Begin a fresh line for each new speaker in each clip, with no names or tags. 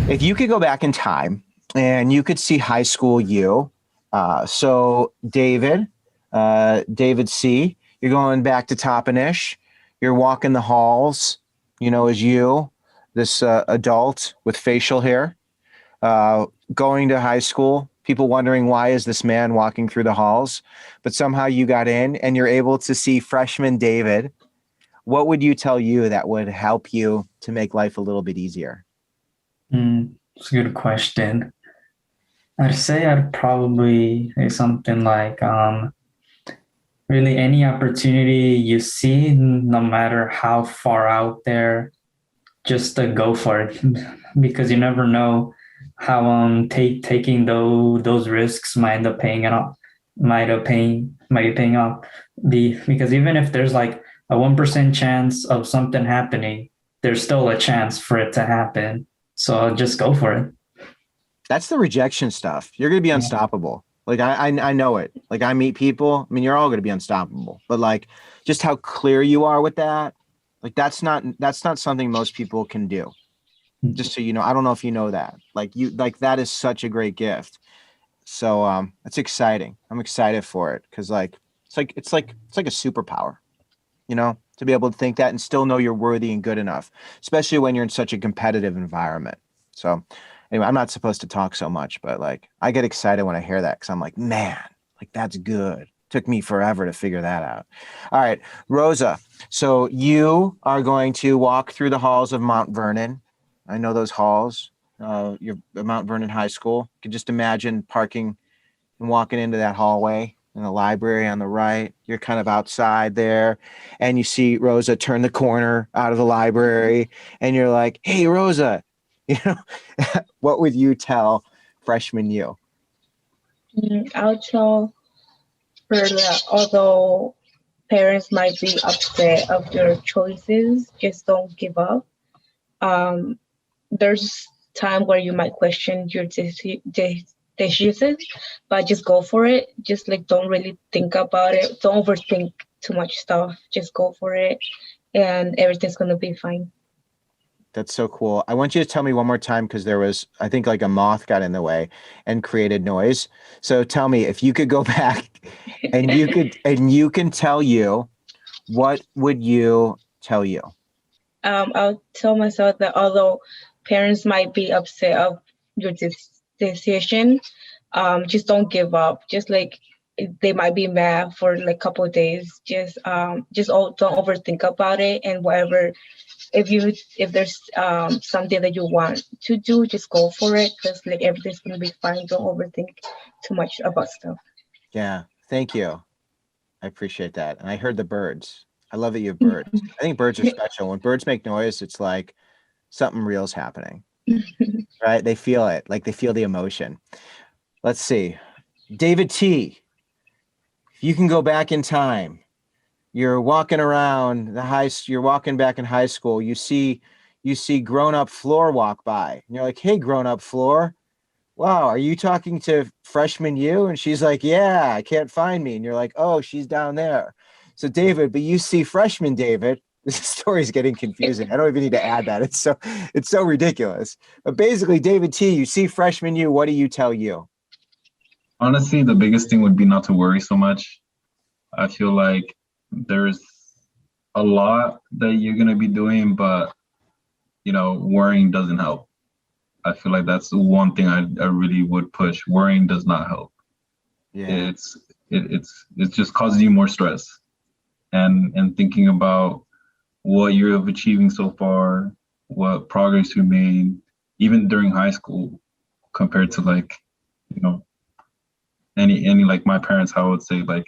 If you could go back in time and you could see high school you, so David C, you're going back to Toppenish, you're walking the halls, as you, this adult with facial hair, going to high school, people wondering why is this man walking through the halls, but somehow you got in and you're able to see freshman David. What would you tell you that would help you to make life a little bit easier?
It's a good question. I'd say I'd probably say something like, really any opportunity you see, no matter how far out there, just go for it, because you never know how taking those risks might end up paying it off, might be paying off. Because even if there's like a 1% chance of something happening, there's still a chance for it to happen. So just go for it.
That's the rejection stuff. You're going to be unstoppable. Like I know it. Like I meet people. I mean, you're all going to be unstoppable. But like, just how clear you are with that. Like that's not something most people can do. Just so you know, I don't know if you know that. Like that is such a great gift. So it's exciting. I'm excited for it because it's like a superpower. To be able to think that and still know you're worthy and good enough, especially when you're in such a competitive environment. So anyway, I'm not supposed to talk so much, but like I get excited when I hear that because I'm like, man, like that's good. Took me forever to figure that out. All right, Rosa. So you are going to walk through the halls of Mount Vernon. I know those halls. You're at Mount Vernon High School. You can just imagine parking and walking into that hallway in the library on the right. You're kind of outside there and you see Rosa turn the corner out of the library and you're like, hey, Rosa, you know, what would you tell freshman you?
I'll tell her that although parents might be upset of your choices, just don't give up. Um, there's time where you might question your decisions, but just go for it. Just like don't really think about it. Don't overthink too much stuff. Just go for it, and everything's gonna be fine.
That's so cool. I want you to tell me one more time because there was, I think, like a moth got in the way and created noise. So tell me if you could go back and you can tell you, what would you tell you?
I'll tell myself that although parents might be upset of your decision, just don't give up. Just like they might be mad for like a couple of days. Don't overthink about it, and whatever. If there's something that you want to do, just go for it because like everything's gonna be fine. Don't overthink too much about stuff.
Yeah, thank you. I appreciate that. And I heard the birds. I love that you have birds. I think birds are special. When birds make noise, it's like something real's happening, right? They feel it, like they feel the emotion. Let's see. David T, if you can go back in time, you're walking around you're walking back in high school, you see grown-up Floor walk by. And you're like, hey, grown-up Floor. Wow, are you talking to freshman you? And she's like, yeah, I can't find me. And you're like, oh, she's down there. So David, but you see freshman David. This story is getting confusing. I don't even need to add that. It's so ridiculous. But basically, David T, you see freshman you. What do you tell you?
Honestly, the biggest thing would be not to worry so much. I feel like there's a lot that you're going to be doing, but, worrying doesn't help. I feel like that's the one thing I really would push. Worrying does not help.
Yeah.
It's just causing you more stress and thinking about what you're achieving so far, what progress you made, even during high school, compared to like, you know, any like my parents, how I would say like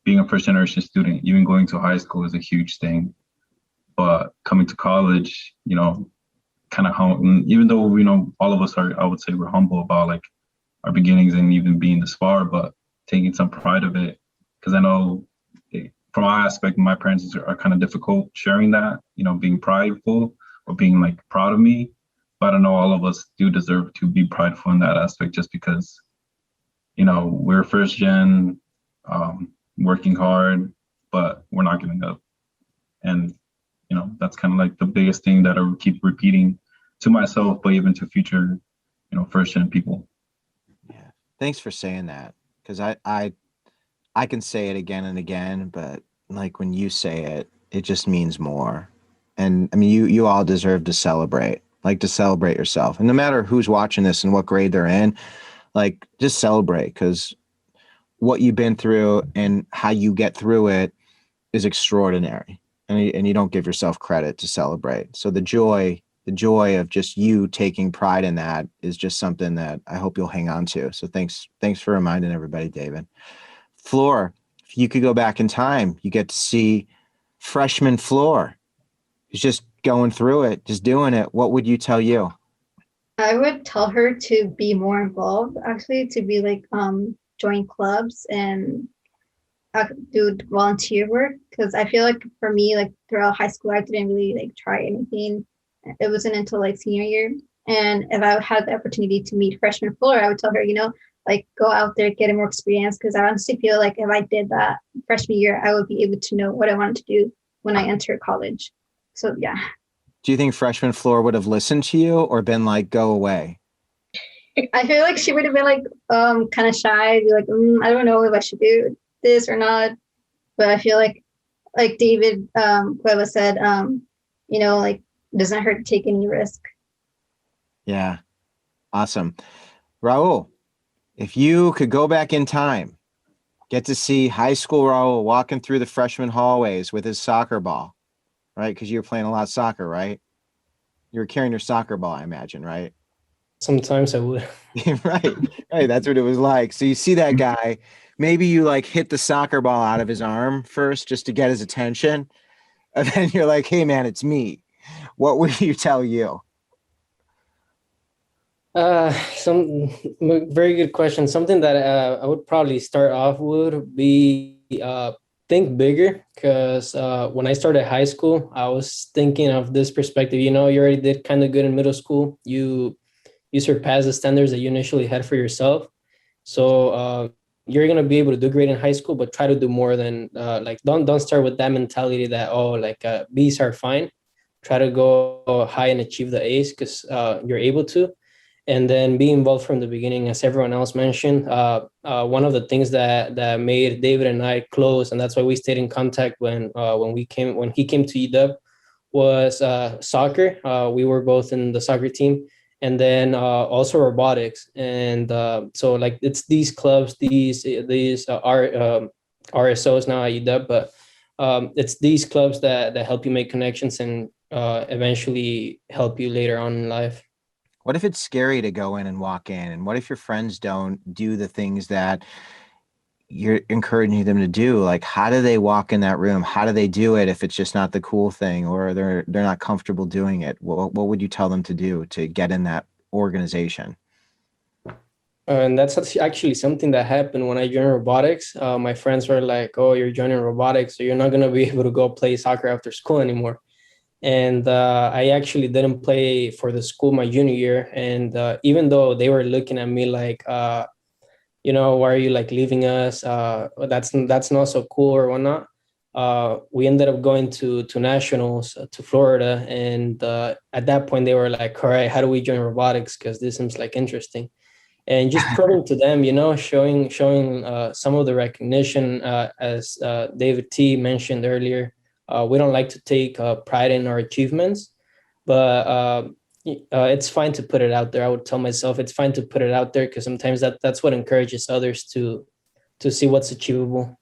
being a first generation student, even going to high school is a huge thing. But coming to college, kind of how, even though, all of us are, I would say we're humble about like our beginnings and even being this far, but taking some pride of it. Because I know from my aspect, my parents are kind of difficult sharing that, being prideful or being like proud of me. But I know all of us do deserve to be prideful in that aspect just because, we're first gen, working hard, but we're not giving up. And, that's kind of like the biggest thing that I would keep repeating to myself, but even to future, first gen people.
Yeah. Thanks for saying that. Cause I can say it again and again, but like when you say it, it just means more. And I mean, you all deserve to celebrate, like to celebrate yourself. And no matter who's watching this and what grade they're in, like just celebrate, because what you've been through and how you get through it is extraordinary. And you don't give yourself credit to celebrate. So the joy of just you taking pride in that is just something that I hope you'll hang on to. So thanks for reminding everybody, David. Floor, if you could go back in time, you get to see freshman Floor. He's just going through it, just doing it. What would you tell you?
I would tell her to be more involved, actually, to be like join clubs and do volunteer work. Because I feel like for me, like throughout high school, I didn't really like try anything. It wasn't until like senior year. And if I had the opportunity to meet freshman Floor, I would tell her, like go out there, get more experience. Because I honestly feel like if I did that freshman year, I would be able to know what I wanted to do when I entered college. So yeah.
Do you think freshman Floor would have listened to you or been like, go away?
I feel like she would have been like kind of shy, be like, I don't know if I should do this or not. But I feel like David Cueva said, like it doesn't hurt to take any risk.
Yeah. Awesome. Raul, if you could go back in time, get to see high school Raul walking through the freshman hallways with his soccer ball, right? Because you were playing a lot of soccer, right? You were carrying your soccer ball, I imagine, right?
Sometimes I would.
Right. That's what it was like. So you see that guy, maybe you like hit the soccer ball out of his arm first just to get his attention. And then you're like, hey man, it's me. What would you tell you?
Some very good question. Something that I would probably start off would be think bigger, because when I started high school, I was thinking of this perspective. You already did kind of good in middle school. You surpassed the standards that you initially had for yourself. So you're gonna be able to do great in high school, but try to do more than like don't start with that mentality that B's are fine. Try to go high and achieve the A's, because you're able to. And then be involved from the beginning, as everyone else mentioned. One of the things that made David and I close, and that's why we stayed in contact when he came to EW, was soccer. We were both in the soccer team, and then also robotics. And so like it's these clubs, these RSOs now at EW, but it's these clubs that help you make connections and eventually help you later on in life.
What if it's scary to go in and walk in? And what if your friends don't do the things that you're encouraging them to do? Like, how do they walk in that room? How do they do it if it's just not the cool thing, or they're not comfortable doing it? What would you tell them to do to get in that organization?
And that's actually something that happened when I joined robotics. My friends were like, oh, you're joining robotics, so you're not going to be able to go play soccer after school anymore. And I actually didn't play for the school my junior year. And even though they were looking at me like, why are you like leaving us? That's not so cool or whatnot. We ended up going to nationals to Florida. And at that point, they were like, all right, how do we join robotics? Because this seems like interesting. And just proving to them, showing some of the recognition, as David T mentioned earlier. We don't like to take pride in our achievements, but it's fine to put it out there. I would tell myself it's fine to put it out there, because sometimes that's what encourages others to see what's achievable.